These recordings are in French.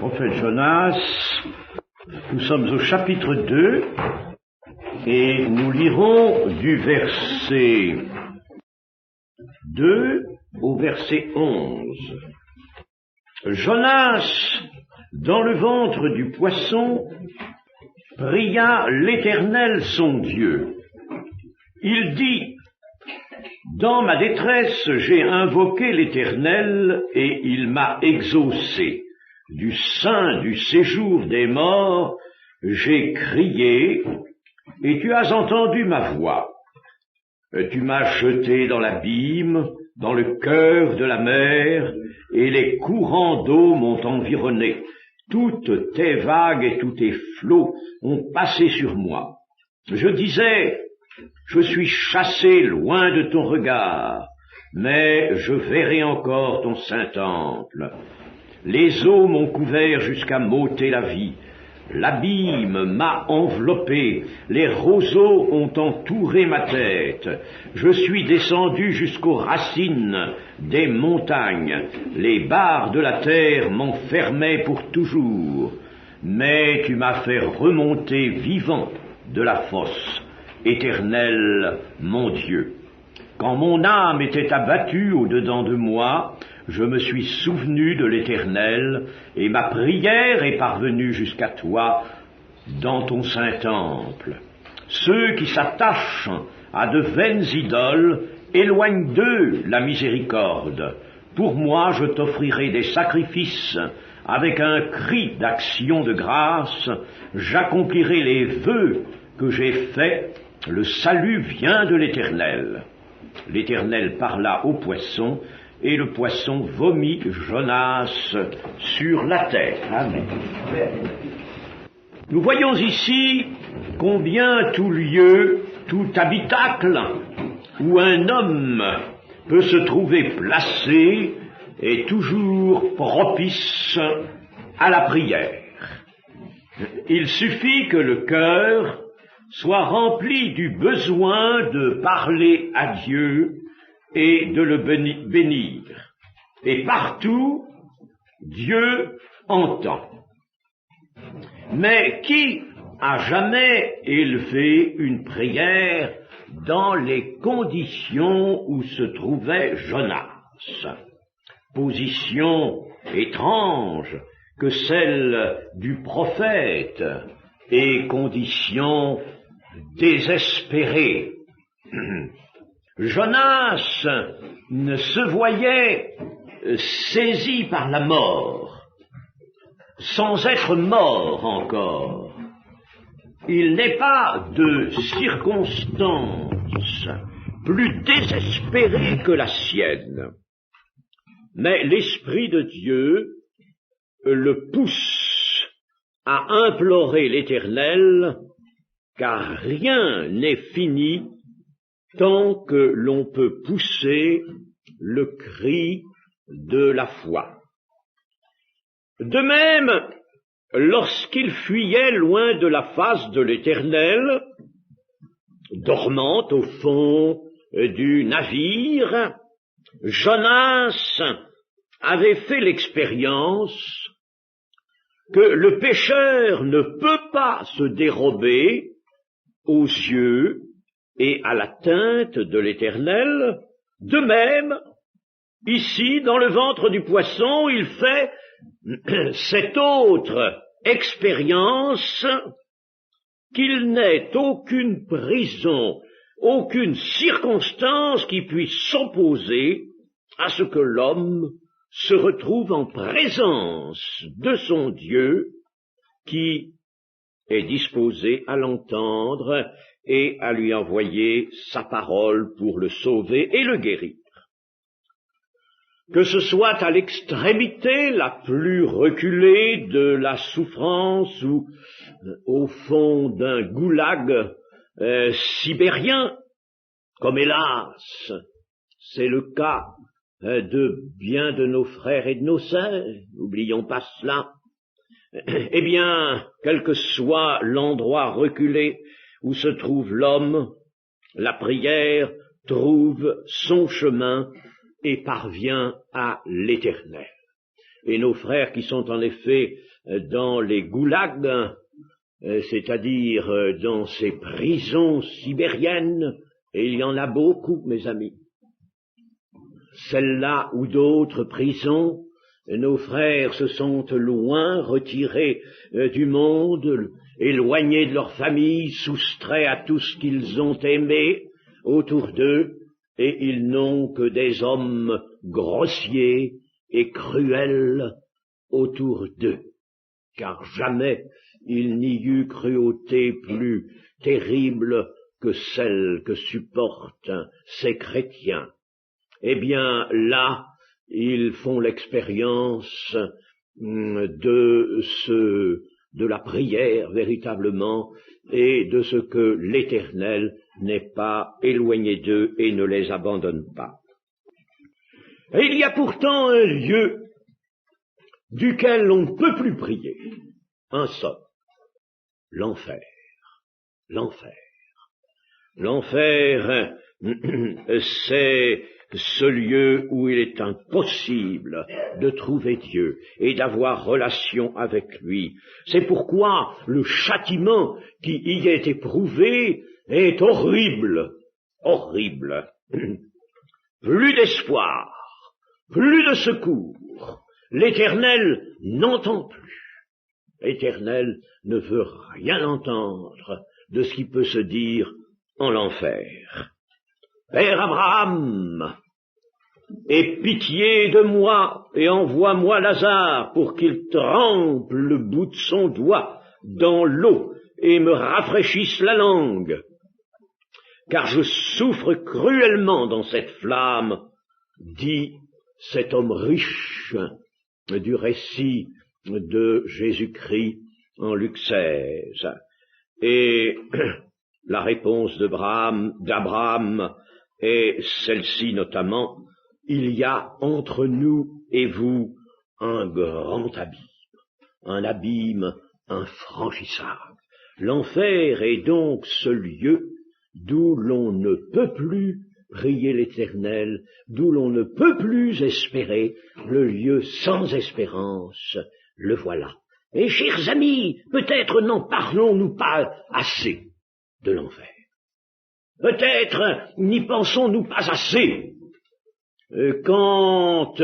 prophète Jonas. Nous sommes au chapitre 2 et nous lirons du verset 2 au verset 11. Jonas, dans le ventre du poisson, pria l'Éternel son Dieu. Il dit: dans ma détresse, j'ai invoqué l'Éternel et il m'a exaucé. Du sein du séjour des morts, j'ai crié et tu as entendu ma voix. Tu m'as jeté dans l'abîme, dans le cœur de la mer, et les courants d'eau m'ont environné. Toutes tes vagues et tous tes flots ont passé sur moi. Je disais: je suis chassé loin de ton regard, mais je verrai encore ton saint temple. Les eaux m'ont couvert jusqu'à m'ôter la vie. L'abîme m'a enveloppé, les roseaux ont entouré ma tête. Je suis descendu jusqu'aux racines des montagnes. Les barres de la terre m'enfermaient pour toujours. Mais tu m'as fait remonter vivant de la fosse. Éternel, mon Dieu, quand mon âme était abattue au-dedans de moi, je me suis souvenu de l'Éternel, et ma prière est parvenue jusqu'à toi dans ton saint temple. Ceux qui s'attachent à de vaines idoles, éloignent d'eux la miséricorde. Pour moi, je t'offrirai des sacrifices. Avec un cri d'action de grâce, j'accomplirai les vœux que j'ai faits. Le salut vient de l'Éternel. L'Éternel parla au poisson, et le poisson vomit Jonas sur la terre. Amen. Nous voyons ici combien tout lieu, tout habitacle où un homme peut se trouver placé est toujours propice à la prière. Il suffit que le cœur soit rempli du besoin de parler à Dieu et de le bénir. Et partout, Dieu entend. Mais qui a jamais élevé une prière dans les conditions où se trouvait Jonas? Position étrange que celle du prophète et condition désespérée. Jonas se voyait saisi par la mort, sans être mort encore. Il n'est pas de circonstance plus désespérée que la sienne, mais l'Esprit de Dieu le pousse à implorer l'Éternel, car rien n'est fini tant que l'on peut pousser le cri de la foi. De même, lorsqu'il fuyait loin de la face de l'Éternel, dormant au fond du navire, Jonas avait fait l'expérience que le pécheur ne peut pas se dérober aux yeux et à l'atteinte de l'Éternel. De même, ici, dans le ventre du poisson, il fait cette autre expérience qu'il n'est aucune prison, aucune circonstance qui puisse s'opposer à ce que l'homme se retrouve en présence de son Dieu qui est disposé à l'entendre et à lui envoyer sa parole pour le sauver et le guérir. Que ce soit à l'extrémité la plus reculée de la souffrance ou au fond d'un goulag sibérien, comme hélas, c'est le cas de bien de nos frères et de nos sœurs, n'oublions pas cela. Eh bien, quel que soit l'endroit reculé où se trouve l'homme, la prière trouve son chemin et parvient à l'Éternel. Et nos frères qui sont en effet dans les goulags, c'est-à-dire dans ces prisons sibériennes, et il y en a beaucoup, mes amis. Celles-là ou d'autres prisons, nos frères se sont loin, retirés du monde, éloignés de leur famille, soustraits à tout ce qu'ils ont aimé autour d'eux, et ils n'ont que des hommes grossiers et cruels autour d'eux, car jamais il n'y eut cruauté plus terrible que celle que supportent ces chrétiens. Eh bien, là, ils font l'expérience de la prière véritablement et de ce que l'Éternel n'est pas éloigné d'eux et ne les abandonne pas. Et il y a pourtant un lieu duquel on ne peut plus prier, un seul, l'enfer. L'enfer. L'enfer, c'est ce lieu où il est impossible de trouver Dieu et d'avoir relation avec lui. C'est pourquoi le châtiment qui y est éprouvé est horrible, horrible. Plus d'espoir, plus de secours. L'Éternel n'entend plus. L'Éternel ne veut rien entendre de ce qui peut se dire en l'enfer. Père Abraham, aie pitié de moi et envoie-moi Lazare pour qu'il trempe le bout de son doigt dans l'eau et me rafraîchisse la langue, car je souffre cruellement dans cette flamme, dit cet homme riche du récit de Jésus-Christ en Luc 16. Et la réponse d'Abraham est celle-ci notamment: il y a entre nous et vous un grand abîme infranchissable. L'enfer est donc ce lieu d'où l'on ne peut plus prier l'Éternel, d'où l'on ne peut plus espérer, le lieu sans espérance, le voilà. Et chers amis, peut-être n'en parlons-nous pas assez de l'enfer. Peut-être n'y pensons-nous pas assez quand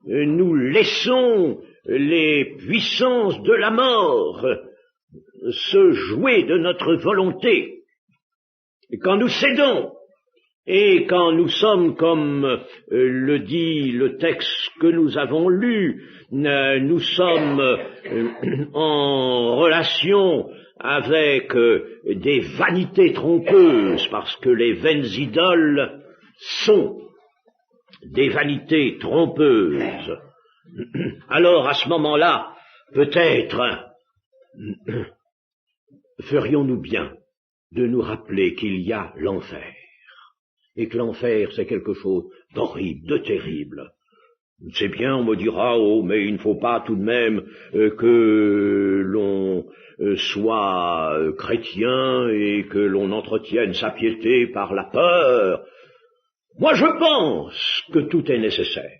nous laissons les puissances de la mort se jouer de notre volonté, quand nous cédons et quand nous sommes, comme le dit le texte que nous avons lu, nous sommes en relation avec des vanités trompeuses, parce que les vaines idoles sont des vanités trompeuses. Alors à ce moment-là, peut-être ferions-nous bien de nous rappeler qu'il y a l'enfer, et que l'enfer c'est quelque chose d'horrible, de terrible. C'est bien, on me dira, oh, mais il ne faut pas tout de même que l'on soit chrétien et que l'on entretienne sa piété par la peur. Moi je pense que tout est nécessaire.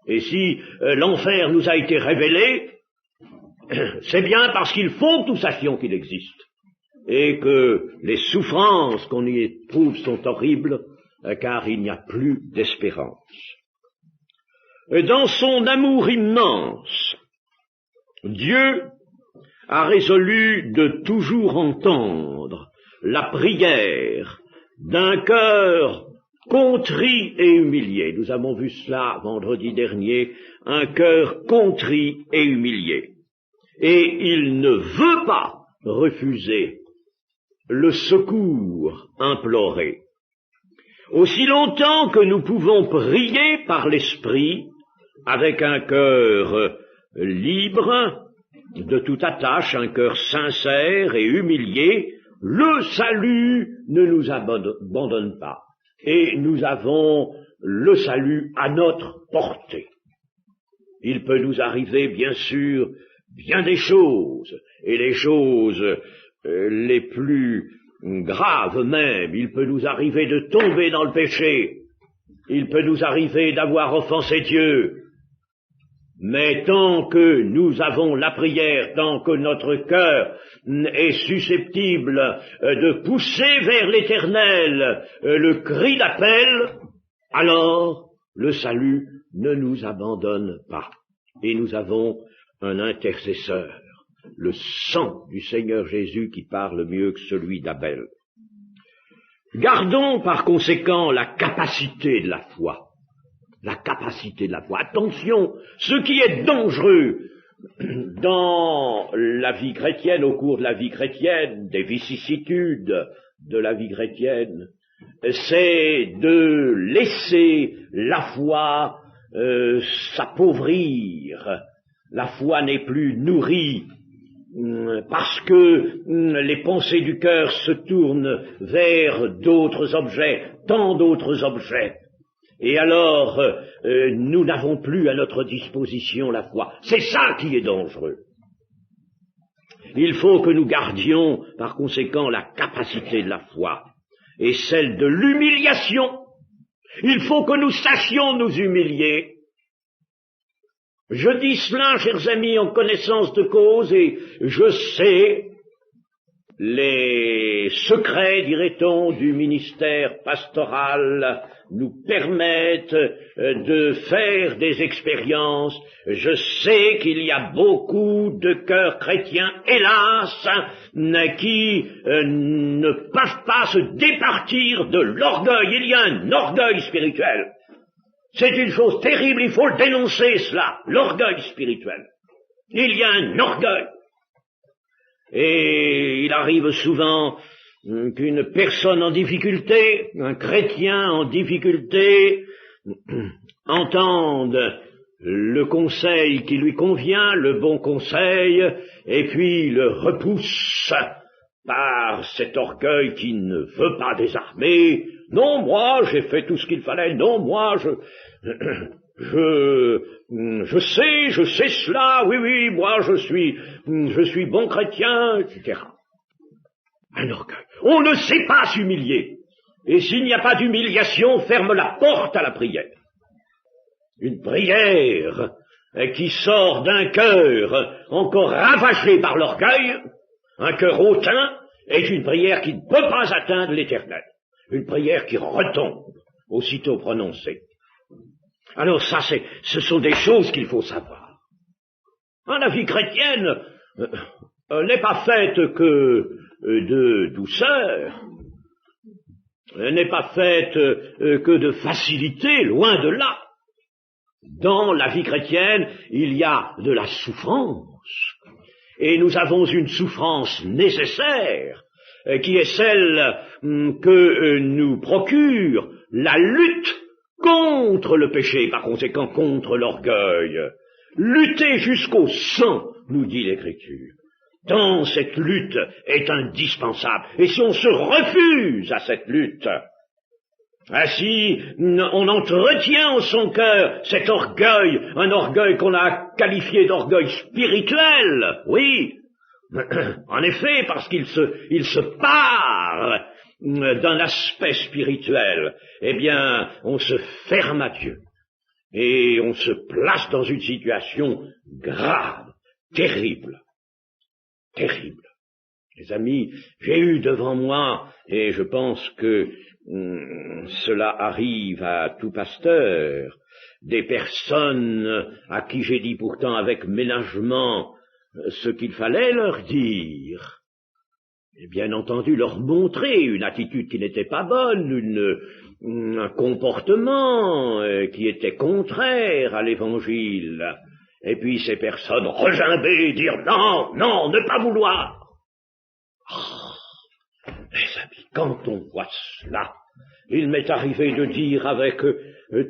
Et si l'enfer nous a été révélé, c'est bien parce qu'il faut que nous sachions qu'il existe, et que les souffrances qu'on y éprouve sont horribles, car il n'y a plus d'espérance. Dans son amour immense, Dieu a résolu de toujours entendre la prière d'un cœur contrit et humilié. Nous avons vu cela vendredi dernier, un cœur contrit et humilié. Et il ne veut pas refuser le secours imploré. Aussi longtemps que nous pouvons prier par l'Esprit, avec un cœur libre de toute attache, un cœur sincère et humilié, le salut ne nous abandonne pas. Et nous avons le salut à notre portée. Il peut nous arriver, bien sûr, bien des choses, et les choses les plus graves même. Il peut nous arriver de tomber dans le péché, il peut nous arriver d'avoir offensé Dieu, Mais tant que nous avons la prière, tant que notre cœur est susceptible de pousser vers l'Éternel le cri d'appel, alors le salut ne nous abandonne pas. Et nous avons un intercesseur, le sang du Seigneur Jésus qui parle mieux que celui d'Abel. Gardons par conséquent la capacité de la foi. La capacité de la foi. Attention, ce qui est dangereux dans la vie chrétienne, au cours de la vie chrétienne, des vicissitudes de la vie chrétienne, c'est de laisser la foi s'appauvrir. La foi n'est plus nourrie parce que les pensées du cœur se tournent vers d'autres objets, tant d'autres objets. Et alors, nous n'avons plus à notre disposition la foi. C'est ça qui est dangereux. Il faut que nous gardions, par conséquent, la capacité de la foi et celle de l'humiliation. Il faut que nous sachions nous humilier. Je dis cela, chers amis, en connaissance de cause, et je sais les secrets, dirait-on, du ministère pastoral nous permettent de faire des expériences. Je sais qu'il y a beaucoup de cœurs chrétiens, hélas, qui ne peuvent pas se départir de l'orgueil. Il y a un orgueil spirituel. C'est une chose terrible, il faut le dénoncer cela, l'orgueil spirituel. Il y a un orgueil. Et il arrive souvent qu'une personne en difficulté, un chrétien en difficulté, entende le conseil qui lui convient, le bon conseil, et puis le repousse par cet orgueil qui ne veut pas désarmer. Non, moi, j'ai fait tout ce qu'il fallait. Non, moi, je sais cela. Oui, moi, je suis bon chrétien, etc. Un orgueil. On ne sait pas s'humilier. Et s'il n'y a pas d'humiliation, ferme la porte à la prière. Une prière qui sort d'un cœur encore ravagé par l'orgueil, un cœur hautain, est une prière qui ne peut pas atteindre l'Éternel. Une prière qui retombe, aussitôt prononcée. Alors ça, ce sont des choses qu'il faut savoir. La vie chrétienne n'est pas faite que de douceur, n'est pas faite que de facilité, loin de là. Dans la vie chrétienne, il y a de la souffrance. Et nous avons une souffrance nécessaire, qui est celle que nous procure la lutte contre le péché, par conséquent contre l'orgueil. Lutter jusqu'au sang, nous dit l'Écriture. Tant cette lutte est indispensable. Et si on se refuse à cette lutte, ainsi on entretient en son cœur cet orgueil, un orgueil qu'on a qualifié d'orgueil spirituel, oui, en effet, parce qu'il se pare d'un aspect spirituel, eh bien, on se ferme à Dieu, et on se place dans une situation grave, terrible. Les amis, j'ai eu devant moi, et je pense que cela arrive à tout pasteur, des personnes à qui j'ai dit pourtant avec ménagement ce qu'il fallait leur dire, et bien entendu leur montrer une attitude qui n'était pas bonne, un comportement qui était contraire à l'Évangile, et puis ces personnes regimber, dire non, ne pas vouloir. Mes amis, quand on voit cela, il m'est arrivé de dire avec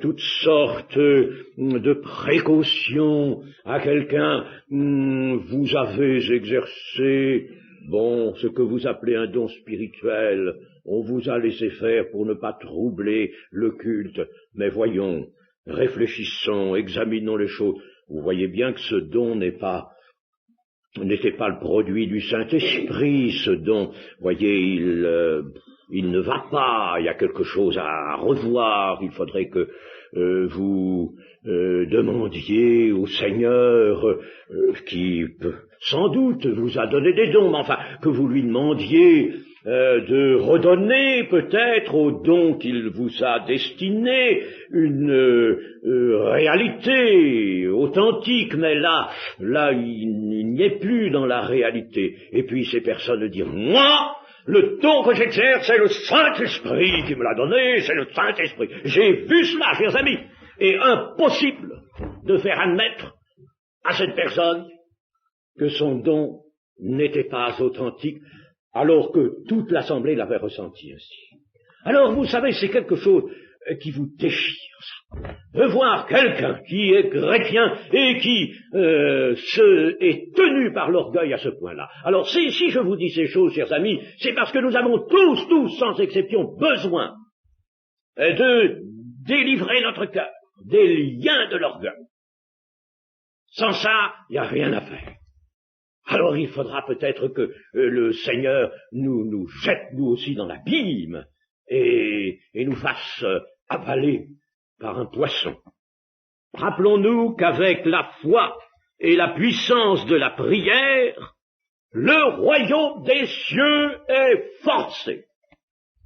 toutes sortes de précautions à quelqu'un, vous avez exercé, ce que vous appelez un don spirituel, on vous a laissé faire pour ne pas troubler le culte, mais voyons, réfléchissons, examinons les choses, vous voyez bien que ce don n'était pas le produit du Saint-Esprit, ce don, voyez, il ne va pas, il y a quelque chose à revoir, il faudrait que vous demandiez au Seigneur, qui sans doute vous a donné des dons, mais enfin, que vous lui demandiez de redonner peut-être aux dons qu'il vous a destinés une réalité authentique, mais là il n'y est plus dans la réalité. Et puis ces personnes dirent, moi, le don que j'exerce, c'est le Saint-Esprit qui me l'a donné, c'est le Saint-Esprit. J'ai vu cela, chers amis, et impossible de faire admettre à cette personne que son don n'était pas authentique, alors que toute l'assemblée l'avait ressenti ainsi. Alors, vous savez, c'est quelque chose qui vous déchire, ça. De voir quelqu'un qui est chrétien et qui est tenu par l'orgueil à ce point-là. Alors, si je vous dis ces choses, chers amis, c'est parce que nous avons tous, sans exception, besoin de délivrer notre cœur des liens de l'orgueil. Sans ça, il n'y a rien à faire. Alors il faudra peut-être que le Seigneur nous jette nous aussi dans l'abîme et nous fasse avaler par un poisson. Rappelons-nous qu'avec la foi et la puissance de la prière, le royaume des cieux est forcé.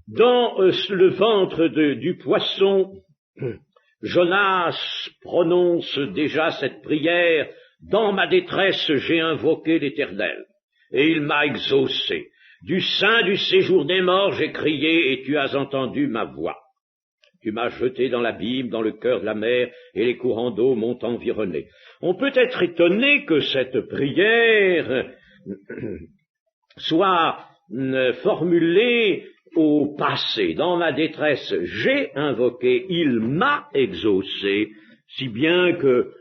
Dans le ventre du poisson, Jonas prononce déjà cette prière. Dans ma détresse, j'ai invoqué l'Éternel, et il m'a exaucé. Du sein du séjour des morts, j'ai crié, et tu as entendu ma voix. Tu m'as jeté dans l'abîme, dans le cœur de la mer, et les courants d'eau m'ont environné. On peut être étonné que cette prière soit formulée au passé. Dans ma détresse, j'ai invoqué, il m'a exaucé, si bien que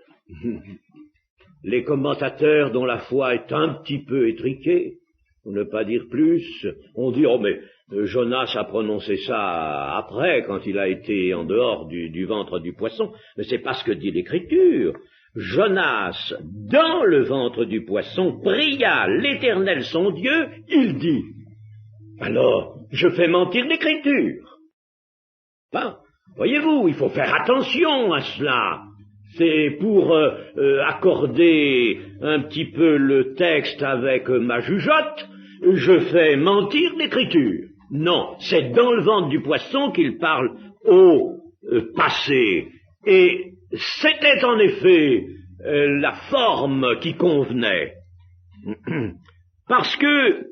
les commentateurs dont la foi est un petit peu étriquée, pour ne pas dire plus, ont dit, oh mais Jonas a prononcé ça après, quand il a été en dehors du ventre du poisson, mais c'est pas ce que dit l'Écriture. Jonas, dans le ventre du poisson, pria l'Éternel son Dieu, il dit, alors, je fais mentir l'Écriture. Ben, voyez-vous, il faut faire attention à cela. C'est pour accorder un petit peu le texte avec ma jugeote, je fais mentir l'Écriture. Non, c'est dans le ventre du poisson qu'il parle au passé. Et c'était en effet la forme qui convenait. Parce que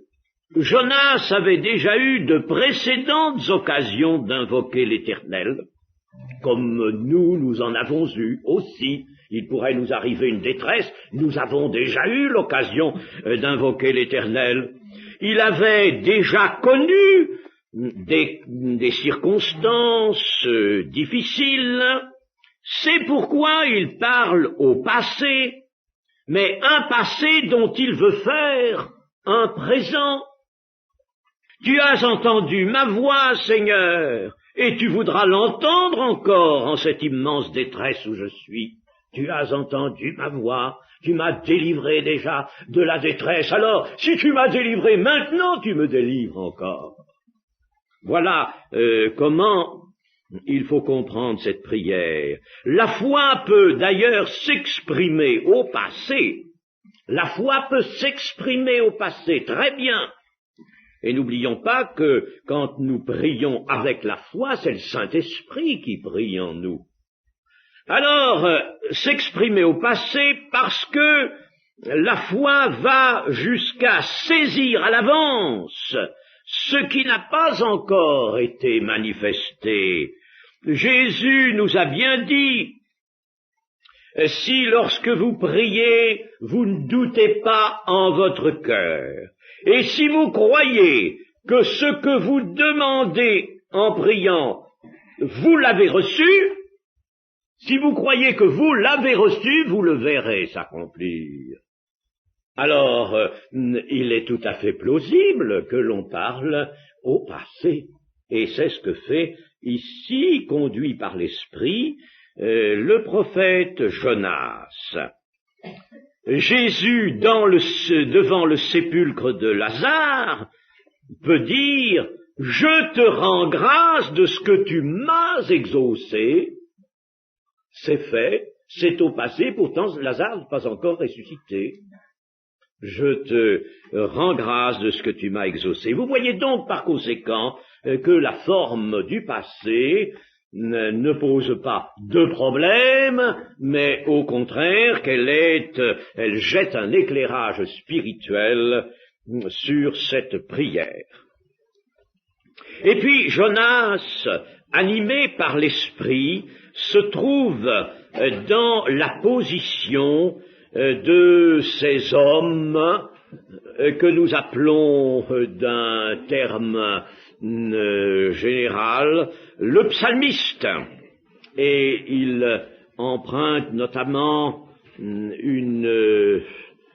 Jonas avait déjà eu de précédentes occasions d'invoquer l'Éternel, comme nous en avons eu aussi. Il pourrait nous arriver une détresse, nous avons déjà eu l'occasion d'invoquer l'Éternel. Il avait déjà connu des circonstances difficiles, c'est pourquoi il parle au passé, mais un passé dont il veut faire un présent. Tu as entendu ma voix, Seigneur, et tu voudras l'entendre encore en cette immense détresse où je suis. Tu as entendu ma voix, tu m'as délivré déjà de la détresse, alors si tu m'as délivré maintenant, tu me délivres encore. Voilà comment il faut comprendre cette prière. La foi peut d'ailleurs s'exprimer au passé. La foi peut s'exprimer au passé, très bien. Et n'oublions pas que quand nous prions avec la foi, c'est le Saint-Esprit qui prie en nous. Alors, s'exprimer au passé parce que la foi va jusqu'à saisir à l'avance ce qui n'a pas encore été manifesté. Jésus nous a bien dit, si lorsque vous priez, vous ne doutez pas en votre cœur, et si vous croyez que ce que vous demandez en priant, vous l'avez reçu, si vous croyez que vous l'avez reçu, vous le verrez s'accomplir. Alors, il est tout à fait plausible que l'on parle au passé, et c'est ce que fait ici, conduit par l'Esprit, le prophète Jonas. Jésus, devant le sépulcre de Lazare, peut dire « Je te rends grâce de ce que tu m'as exaucé ». c'est fait, c'est au passé, pourtant Lazare n'est pas encore ressuscité. Je te rends grâce de ce que tu m'as exaucé. Vous voyez donc par conséquent que la forme du passé ne pose pas de problème, mais au contraire elle jette un éclairage spirituel sur cette prière. Et puis Jonas, animé par l'esprit, se trouve dans la position de ces hommes que nous appelons d'un terme général le psalmiste. Et il emprunte notamment une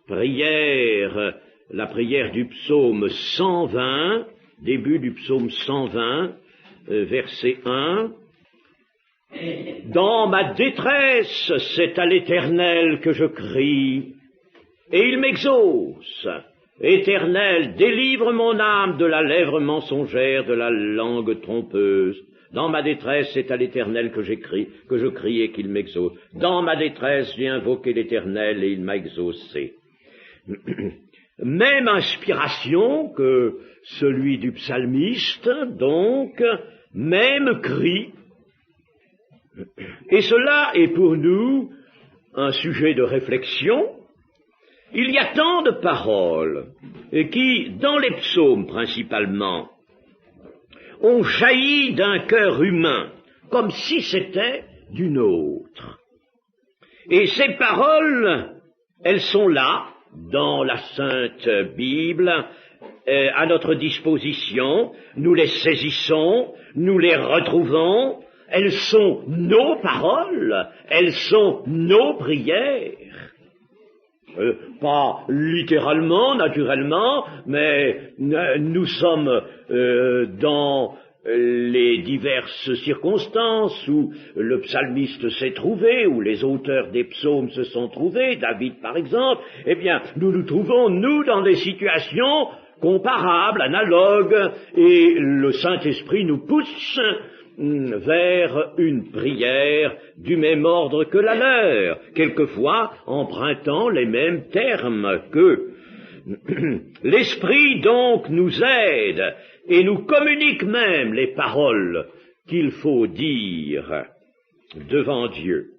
prière, la prière du psaume 120, début du psaume 120, verset 1. Dans ma détresse, c'est à l'Éternel que je crie, et il m'exauce. Éternel, délivre mon âme de la lèvre mensongère, de la langue trompeuse. Dans ma détresse, c'est à l'Éternel que je crie et qu'il m'exauce. Dans ma détresse, j'ai invoqué l'Éternel et il m'a exaucé. Même inspiration que celui du psalmiste, donc, même cri. Et cela est pour nous un sujet de réflexion. Il y a tant de paroles qui, dans les psaumes principalement, ont jailli d'un cœur humain, comme si c'était d'une autre. Et ces paroles, elles sont là, dans la Sainte Bible, à notre disposition, nous les saisissons, nous les retrouvons, elles sont nos paroles, elles sont nos prières. Pas littéralement, naturellement, mais nous sommes dans les diverses circonstances où le psalmiste s'est trouvé, où les auteurs des psaumes se sont trouvés, David par exemple, eh bien, nous nous trouvons, nous, dans des situations comparables, analogues, et le Saint-Esprit nous pousse vers une prière du même ordre que la leur, quelquefois empruntant les mêmes termes qu'eux. L'Esprit donc nous aide et nous communique même les paroles qu'il faut dire devant Dieu.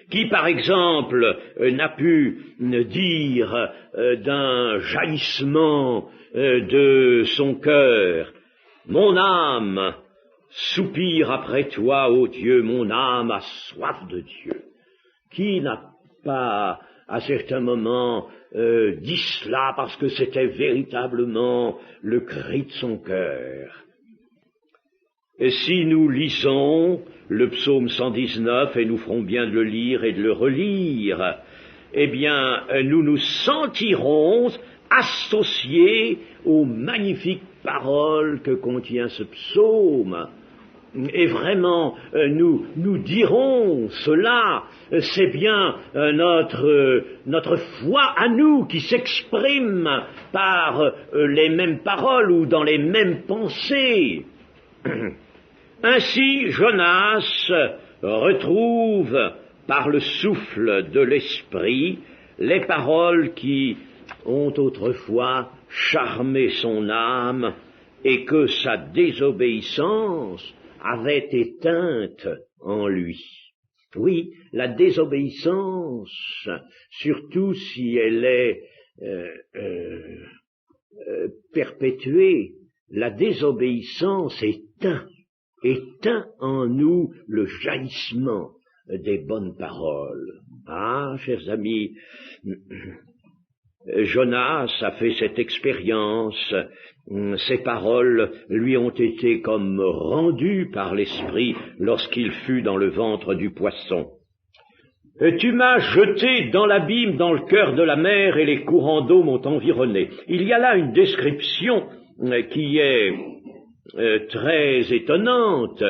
Qui, par exemple, n'a pu dire d'un jaillissement de son cœur, « Mon âme soupire après toi, ô Dieu, mon âme a soif de Dieu. » Qui n'a pas, à certains moments, dit cela parce que c'était véritablement le cri de son cœur? Et si nous lisons le psaume 119, et nous ferons bien de le lire et de le relire, eh bien, nous nous sentirons associés aux magnifiques paroles que contient ce psaume. Et vraiment, nous dirons cela, c'est bien notre foi à nous qui s'exprime par les mêmes paroles ou dans les mêmes pensées. Ainsi, Jonas retrouve par le souffle de l'esprit les paroles qui ont autrefois charmé son âme et que sa désobéissance avait éteinte en lui. Oui, la désobéissance, surtout si elle est perpétuée, la désobéissance éteint en nous le jaillissement des bonnes paroles. Ah, chers amis, Jonas a fait cette expérience. Ces paroles lui ont été comme rendues par l'Esprit lorsqu'il fut dans le ventre du poisson. Tu m'as jeté dans l'abîme, dans le cœur de la mer, et les courants d'eau m'ont environné. Il y a là une description qui est très étonnante.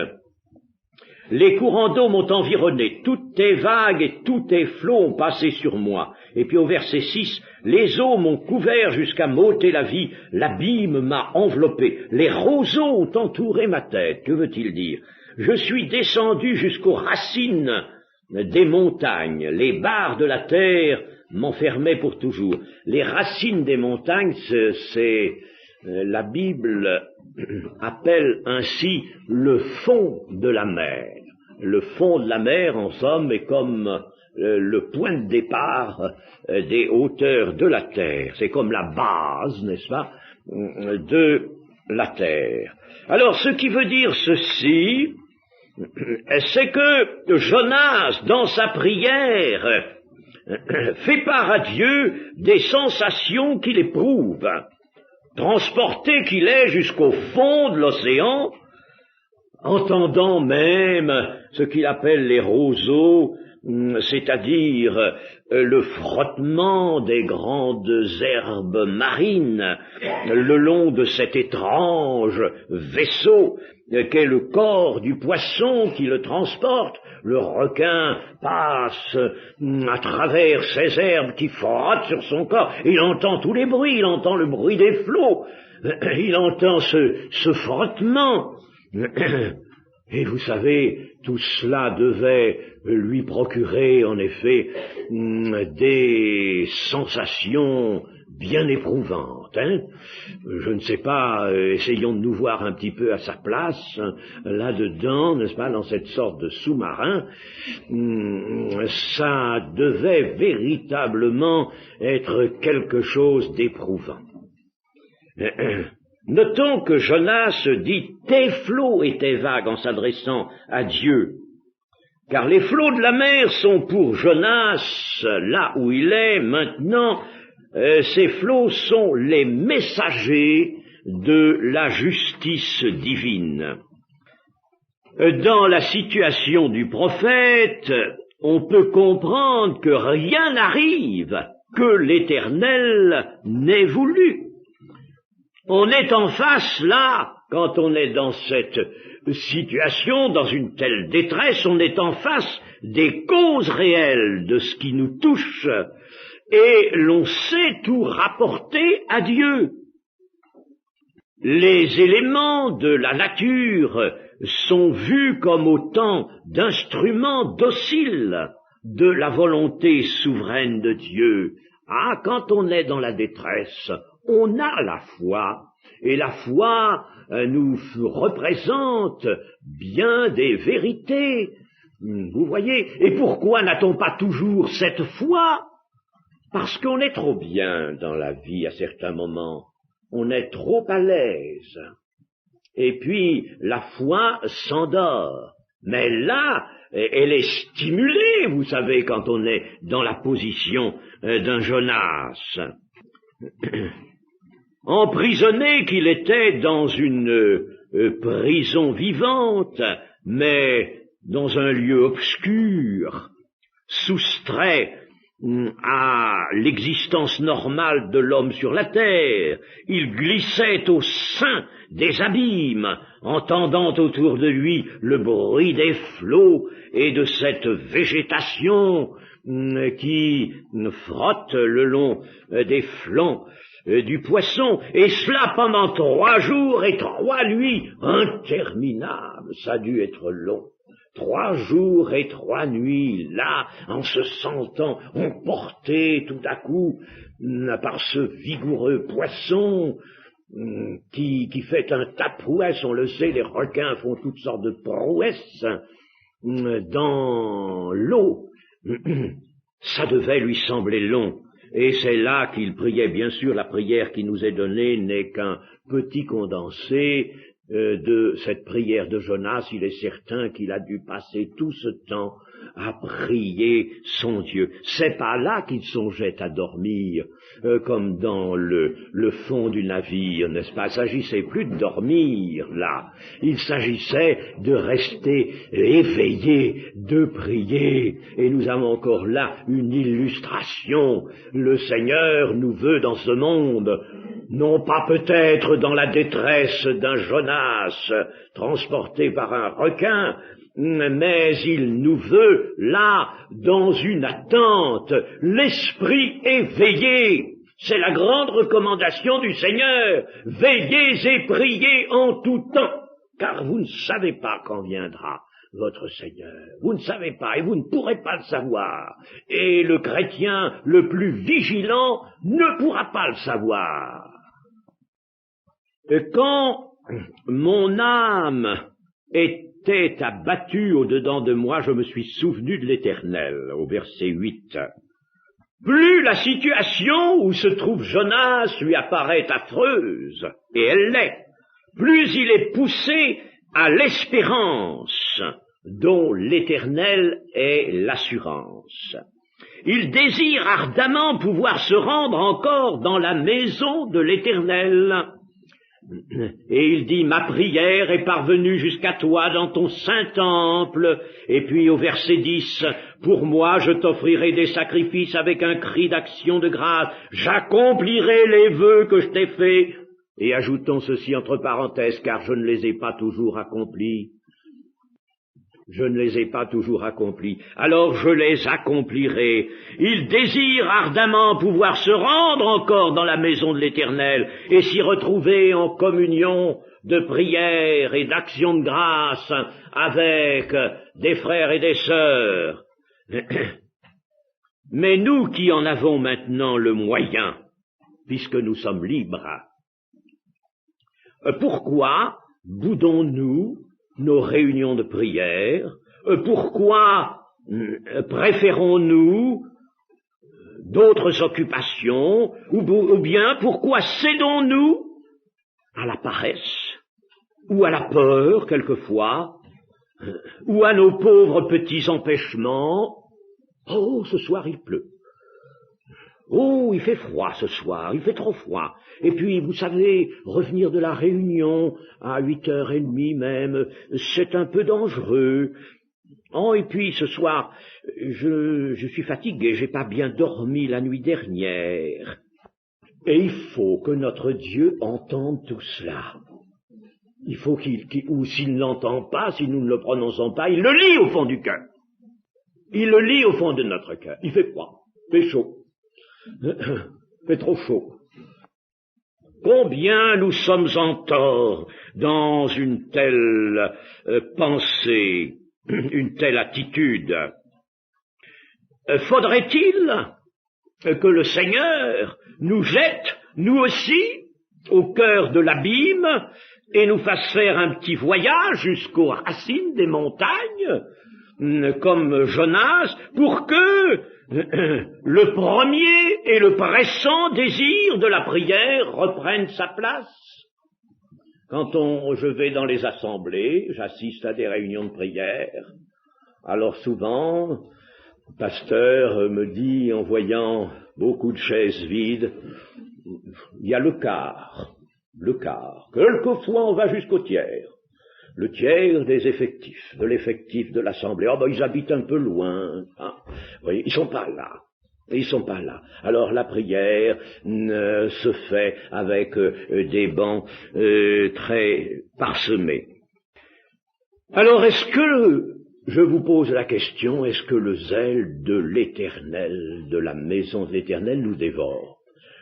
Les courants d'eau m'ont environné, toutes tes vagues et tous tes flots ont passé sur moi. Et puis au verset 6, les eaux m'ont couvert jusqu'à m'ôter la vie, l'abîme m'a enveloppé, les roseaux ont entouré ma tête. Que veut-il dire? je suis descendu jusqu'aux racines des montagnes, les barres de la terre m'enfermaient pour toujours. Les racines des montagnes, c'est la Bible appelle ainsi le fond de la mer. Le fond de la mer, en somme, est comme le point de départ des hauteurs de la terre. C'est comme la base, n'est-ce pas, de la terre. Alors, ce qui veut dire ceci, c'est que Jonas, dans sa prière, fait part à Dieu des sensations qu'il éprouve. Transporté qu'il est jusqu'au fond de l'océan, entendant même ce qu'il appelle les roseaux, c'est-à-dire le frottement des grandes herbes marines le long de cet étrange vaisseau qu'est le corps du poisson qui le transporte. Le requin passe à travers ces herbes qui frottent sur son corps. Il entend tous les bruits, il entend le bruit des flots, il entend ce frottement. Et vous savez, tout cela devait lui procurer, en effet, des sensations bien éprouvantes. Je ne sais pas, essayons de nous voir un petit peu à sa place, là-dedans, n'est-ce pas, dans cette sorte de sous-marin. Ça devait véritablement être quelque chose d'éprouvant. Notons que Jonas dit « tes flots » et « tes vagues » en s'adressant à Dieu, car les flots de la mer sont pour Jonas, là où il est maintenant, ces flots sont les messagers de la justice divine. Dans la situation du prophète, on peut comprendre que rien n'arrive que l'Éternel n'ait voulu. On est en face, là, quand on est dans cette situation, dans une telle détresse, on est en face des causes réelles de ce qui nous touche, et l'on sait tout rapporter à Dieu. Les éléments de la nature sont vus comme autant d'instruments dociles de la volonté souveraine de Dieu. Ah, quand on est dans la détresse, on a la foi, et la foi nous représente bien des vérités. Vous voyez, et pourquoi n'a-t-on pas toujours cette foi? Parce qu'on est trop bien dans la vie à certains moments, on est trop à l'aise, et puis la foi s'endort. Mais là, elle est stimulée, vous savez, quand on est dans la position d'un Jonas. Emprisonné qu'il était dans une prison vivante, mais dans un lieu obscur, soustrait à l'existence normale de l'homme sur la terre, il glissait au sein des abîmes, entendant autour de lui le bruit des flots et de cette végétation qui frotte le long des flancs du poisson, et cela pendant 3 jours et 3 nuits, interminable, ça a dû être long. 3 jours et 3 nuits, là, en se sentant emporté tout à coup par ce vigoureux poisson qui fait un tas de prouesses. On le sait, les requins font toutes sortes de prouesses dans l'eau. Ça devait lui sembler long. Et c'est là qu'il priait. Bien sûr, la prière qui nous est donnée n'est qu'un petit condensé de cette prière de Jonas. Il est certain qu'il a dû passer tout ce temps à prier son Dieu. C'est pas là qu'il songeait à dormir, comme dans le fond du navire, n'est-ce pas? Il s'agissait plus de dormir, là. Il s'agissait de rester éveillé, de prier. Et nous avons encore là une illustration. Le Seigneur nous veut dans ce monde, non pas peut-être dans la détresse d'un Jonas transporté par un requin, mais il nous veut là dans une attente, l'esprit éveillé. C'est la grande recommandation du Seigneur. Veillez et priez en tout temps. car vous ne savez pas quand viendra votre Seigneur. Vous ne savez pas, et vous ne pourrez pas le savoir. Et le chrétien le plus vigilant ne pourra pas le savoir. Et quand mon âme était abattue au-dedans de moi, je me suis souvenu de l'Éternel, au verset 8. Plus la situation où se trouve Jonas lui apparaît affreuse, et elle l'est, plus il est poussé à l'espérance dont l'Éternel est l'assurance. Il désire ardemment pouvoir se rendre encore dans la maison de l'Éternel. Et il dit, ma prière est parvenue jusqu'à toi dans ton saint temple. Et puis au verset 10, pour moi je t'offrirai des sacrifices avec un cri d'action de grâce. J'accomplirai les vœux que je t'ai faits. Et ajoutons ceci entre parenthèses, car je ne les ai pas toujours accomplis. Je ne les ai pas toujours accomplis, alors je les accomplirai. Il désire ardemment pouvoir se rendre encore dans la maison de l'Éternel et s'y retrouver en communion de prière et d'action de grâce avec des frères et des sœurs. Mais nous qui en avons maintenant le moyen, puisque nous sommes libres, pourquoi boudons-nous nos réunions de prière? Pourquoi préférons-nous d'autres occupations? Ou bien pourquoi cédons-nous à la paresse, ou à la peur quelquefois, ou à nos pauvres petits empêchements? Oh, ce soir il pleut. Oh, il fait froid ce soir, il fait trop froid. Et puis, vous savez, revenir de la réunion à 8h30 même, c'est un peu dangereux. Oh, et puis ce soir, je suis fatigué, j'ai pas bien dormi la nuit dernière. Et il faut que notre Dieu entende tout cela. Il faut ou s'il ne l'entend pas, si nous ne le prononçons pas, il le lit au fond du cœur. Il le lit au fond de notre cœur. Il fait froid, il fait chaud. C'est trop chaud. Combien nous sommes en tort dans une telle pensée, une telle attitude. Faudrait-il que le Seigneur nous jette, nous aussi, au cœur de l'abîme et nous fasse faire un petit voyage jusqu'aux racines des montagnes, comme Jonas, pour que le premier et le pressant désir de la prière reprenne sa place? Quand je vais dans les assemblées, j'assiste à des réunions de prière, alors souvent, le pasteur me dit, en voyant beaucoup de chaises vides, il y a le quart, quelquefois on va jusqu'au tiers. Le tiers des effectifs, de l'effectif de l'Assemblée. Oh ben ils habitent un peu loin, hein. Vous voyez, ils sont pas là. Alors la prière se fait avec des bancs très parsemés. Alors est-ce que, je vous pose la question, est-ce que le zèle de l'Éternel, de la maison de l'Éternel nous dévore?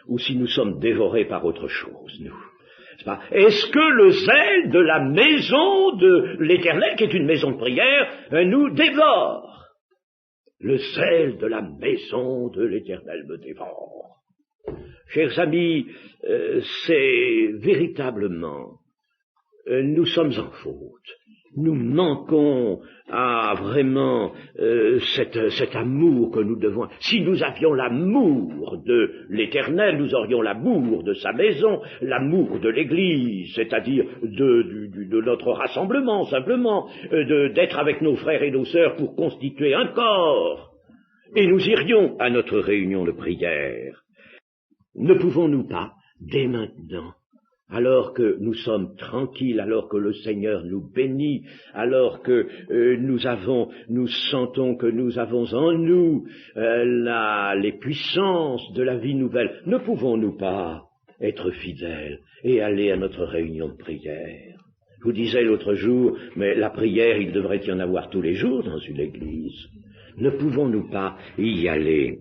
Ou si nous sommes dévorés par autre chose, nous? Est-ce que le zèle de la maison de l'Éternel, qui est une maison de prière, nous dévore? Le zèle de la maison de l'Éternel me dévore. Chers amis, c'est véritablement, nous sommes en faute. Nous manquons à vraiment cet amour que nous devons. Si nous avions l'amour de l'Éternel, nous aurions l'amour de sa maison, l'amour de l'Église, c'est-à-dire de notre rassemblement, simplement, d'être avec nos frères et nos sœurs pour constituer un corps. Et nous irions à notre réunion de prière. Ne pouvons-nous pas, dès maintenant, alors que nous sommes tranquilles, alors que le Seigneur nous bénit, alors que nous sentons que nous avons en nous les puissances de la vie nouvelle, ne pouvons-nous pas être fidèles et aller à notre réunion de prière? Je vous disais l'autre jour, mais la prière, il devrait y en avoir tous les jours dans une église. Ne pouvons-nous pas y aller?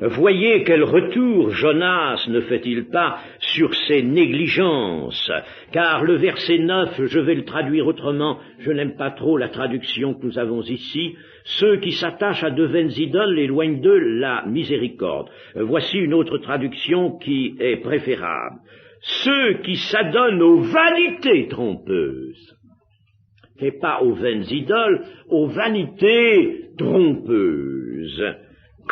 Voyez quel retour Jonas ne fait-il pas sur ses négligences, car le verset 9, je vais le traduire autrement, je n'aime pas trop la traduction que nous avons ici, ceux qui s'attachent à de vaines idoles éloignent d'eux la miséricorde. Voici une autre traduction qui est préférable. Ceux qui s'adonnent aux vanités trompeuses, et pas aux vaines idoles, aux vanités trompeuses,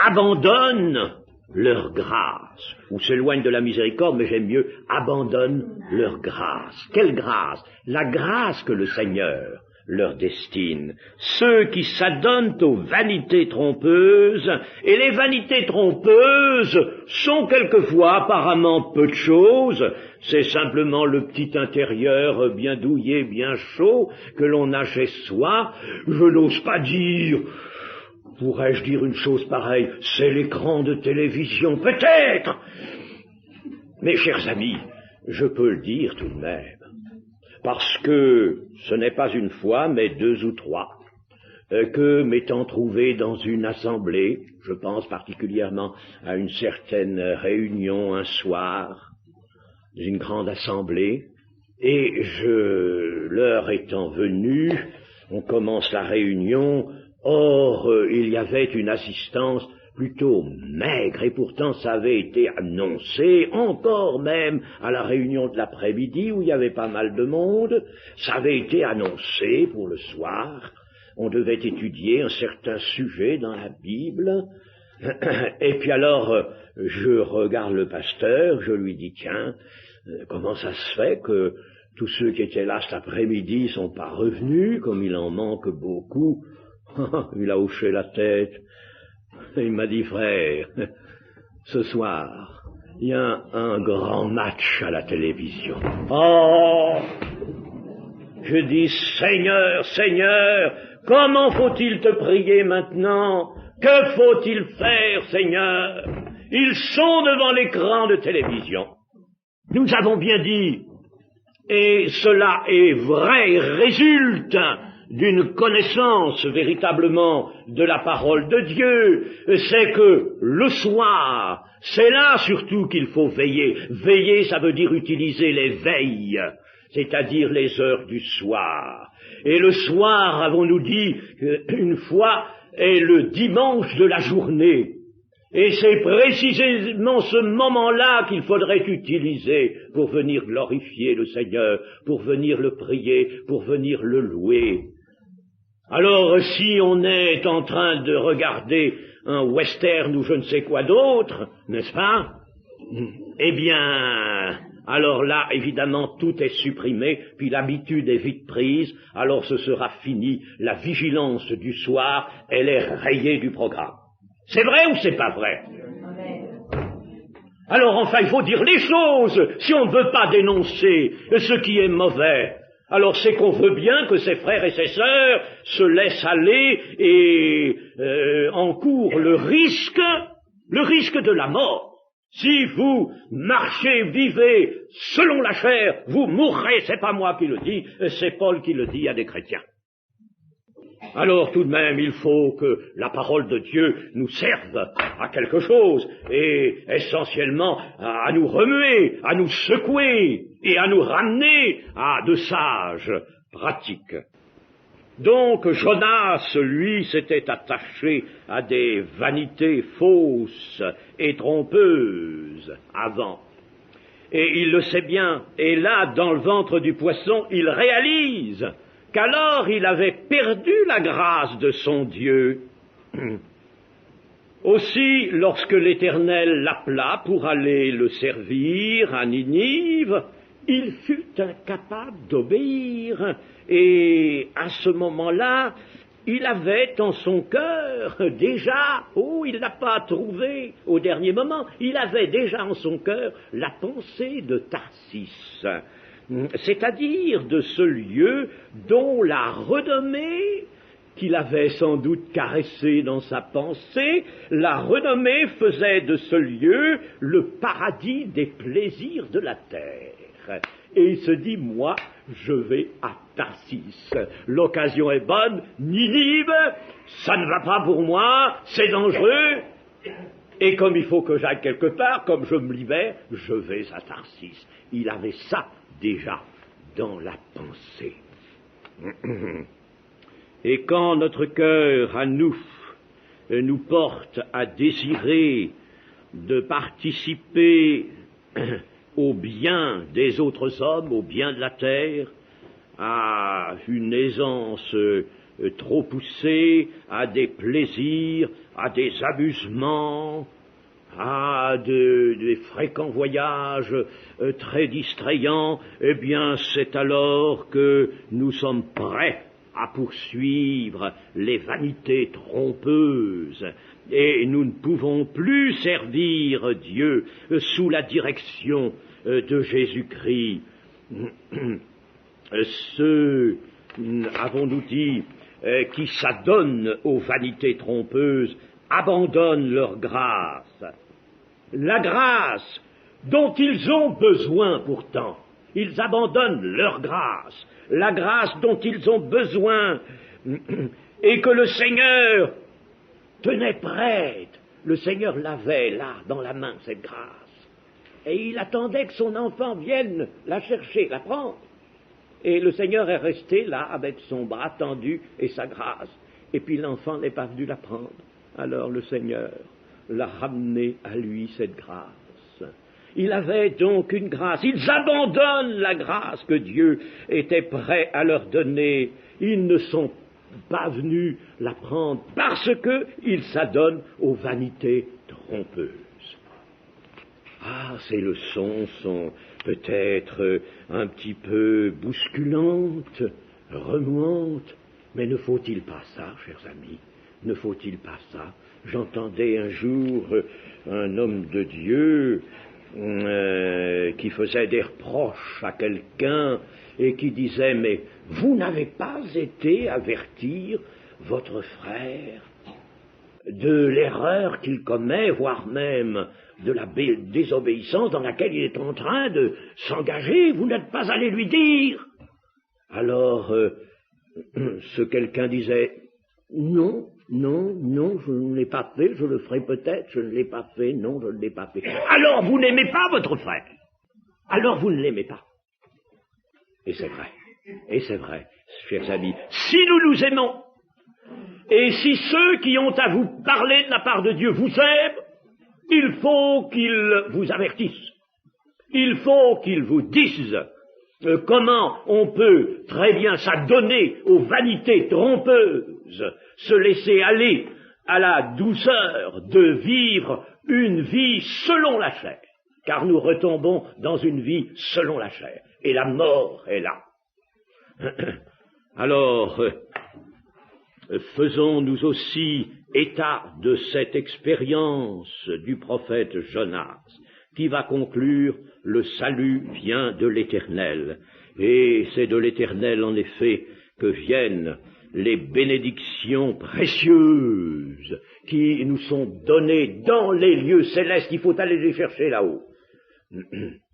abandonnent leur grâce, ou s'éloignent de la miséricorde, mais j'aime mieux, abandonnent leur grâce. Quelle grâce? La grâce que le Seigneur leur destine. Ceux qui s'adonnent aux vanités trompeuses, et les vanités trompeuses sont quelquefois apparemment peu de choses, c'est simplement le petit intérieur bien douillet, bien chaud, que l'on a chez soi. Je n'ose pas dire, pourrais-je dire une chose pareille, c'est l'écran de télévision, peut-être. Mes chers amis, je peux le dire tout de même, parce que ce n'est pas une fois, mais 2 ou 3, que m'étant trouvé dans une assemblée, je pense particulièrement à une certaine réunion un soir, une grande assemblée, et l'heure étant venue, on commence la réunion, or il y avait une assistance plutôt maigre, et pourtant ça avait été annoncé, encore même à la réunion de l'après-midi, où il y avait pas mal de monde, ça avait été annoncé pour le soir, on devait étudier un certain sujet dans la Bible, et puis alors je regarde le pasteur, je lui dis, tiens, comment ça se fait que tous ceux qui étaient là cet après-midi sont pas revenus, comme il en manque beaucoup? Il a hoché la tête. Il m'a dit, frère, ce soir, il y a un grand match à la télévision. Oh! Je dis, Seigneur, Seigneur, comment faut-il te prier maintenant? Que faut-il faire, Seigneur? Ils sont devant l'écran de télévision. Nous avons bien dit, et cela est vrai, résulte d'une connaissance véritablement de la parole de Dieu, c'est que le soir, c'est là surtout qu'il faut veiller. Veiller, ça veut dire utiliser les veilles, c'est-à-dire les heures du soir. Et le soir, avons-nous dit, une fois, est le dimanche de la journée. Et c'est précisément ce moment-là qu'il faudrait utiliser pour venir glorifier le Seigneur, pour venir le prier, pour venir le louer. Alors, si on est en train de regarder un western ou je ne sais quoi d'autre, n'est-ce pas? Eh bien, alors là, évidemment, tout est supprimé, puis l'habitude est vite prise, alors ce sera fini. La vigilance du soir, elle est rayée du programme. C'est vrai ou c'est pas vrai? Alors enfin, il faut dire les choses, si on ne veut pas dénoncer ce qui est mauvais. Alors c'est qu'on veut bien que ses frères et ses sœurs se laissent aller et encourent le risque de la mort. Si vous marchez, vivez selon la chair, vous mourrez, c'est pas moi qui le dis, c'est Paul qui le dit à des chrétiens. Alors tout de même, il faut que la parole de Dieu nous serve à quelque chose, et essentiellement à nous remuer, à nous secouer, et à nous ramener à de sages pratiques. Donc Jonas, lui, s'était attaché à des vanités fausses et trompeuses avant. Et il le sait bien, et là, dans le ventre du poisson, il réalise qu'alors il avait perdu la grâce de son Dieu. Aussi, lorsque l'Éternel l'appela pour aller le servir à Ninive, il fut incapable d'obéir, et à ce moment-là, il avait en son cœur déjà, il ne l'a pas trouvé au dernier moment, il avait déjà en son cœur la pensée de Tarsis, c'est-à-dire de ce lieu dont la renommée, qu'il avait sans doute caressé dans sa pensée, la renommée faisait de ce lieu le paradis des plaisirs de la terre. Et il se dit, moi, je vais à Tarsis. L'occasion est bonne, Ninive, ça ne va pas pour moi, c'est dangereux. Et comme il faut que j'aille quelque part, comme je me libère, je vais à Tarsis. Il avait ça déjà dans la pensée. Et quand notre cœur à nous porte à désirer de participer au bien des autres hommes, au bien de la terre, à une aisance trop poussée, à des plaisirs, à des amusements, à des fréquents voyages très distrayants, eh bien c'est alors que nous sommes prêts à poursuivre les vanités trompeuses, et nous ne pouvons plus servir Dieu sous la direction de Jésus-Christ. Ceux, avons-nous dit, qui s'adonnent aux vanités trompeuses abandonnent leur grâce. La grâce dont ils ont besoin pourtant, ils abandonnent leur grâce, la grâce dont ils ont besoin et que le Seigneur tenait prête. Le Seigneur l'avait là, dans la main, cette grâce. Et il attendait que son enfant vienne la chercher, la prendre. Et le Seigneur est resté là avec son bras tendu et sa grâce. Et puis l'enfant n'est pas venu la prendre. Alors le Seigneur l'a ramené à lui, cette grâce. Il avait donc une grâce. Ils abandonnent la grâce que Dieu était prêt à leur donner. Ils ne sont pas venus la prendre parce qu'ils s'adonnent aux vanités trompeuses. Ah, ces leçons sont peut-être un petit peu bousculantes, remuantes, mais ne faut-il pas ça, chers amis? Ne faut-il pas ça? J'entendais un jour un homme de Dieu qui faisait des reproches à quelqu'un et qui disait « Mais vous n'avez pas été avertir votre frère de l'erreur qu'il commet, voire même de la désobéissance dans laquelle il est en train de s'engager, vous n'êtes pas allé lui dire ?» Alors, ce quelqu'un disait « Non, je ne l'ai pas fait, je le ferai peut-être, je ne l'ai pas fait, non, je ne l'ai pas fait. » Alors vous n'aimez pas votre frère, alors vous ne l'aimez pas. Et c'est vrai, chers amis, si nous nous aimons, et si ceux qui ont à vous parler de la part de Dieu vous aiment, il faut qu'ils vous avertissent, il faut qu'ils vous disent comment on peut très bien s'adonner aux vanités trompeuses, se laisser aller à la douceur de vivre une vie selon la chair, car nous retombons dans une vie selon la chair, et la mort est là. Alors, faisons-nous aussi état de cette expérience du prophète Jonas, qui va conclure « Le salut vient de l'Éternel ». Et c'est de l'Éternel, en effet, que viennent les bénédictions précieuses qui nous sont données dans les lieux célestes. Il faut aller les chercher là-haut.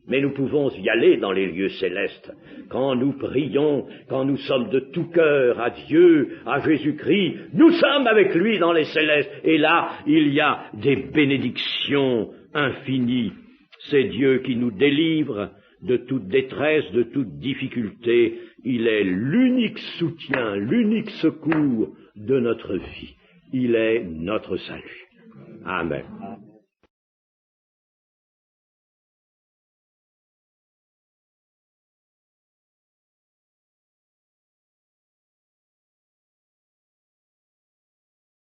Mais nous pouvons y aller dans les lieux célestes. Quand nous prions, quand nous sommes de tout cœur à Dieu, à Jésus-Christ, nous sommes avec lui dans les célestes. Et là, il y a des bénédictions infinies. C'est Dieu qui nous délivre de toute détresse, de toute difficulté. Il est l'unique soutien, l'unique secours de notre vie. Il est notre salut. Amen.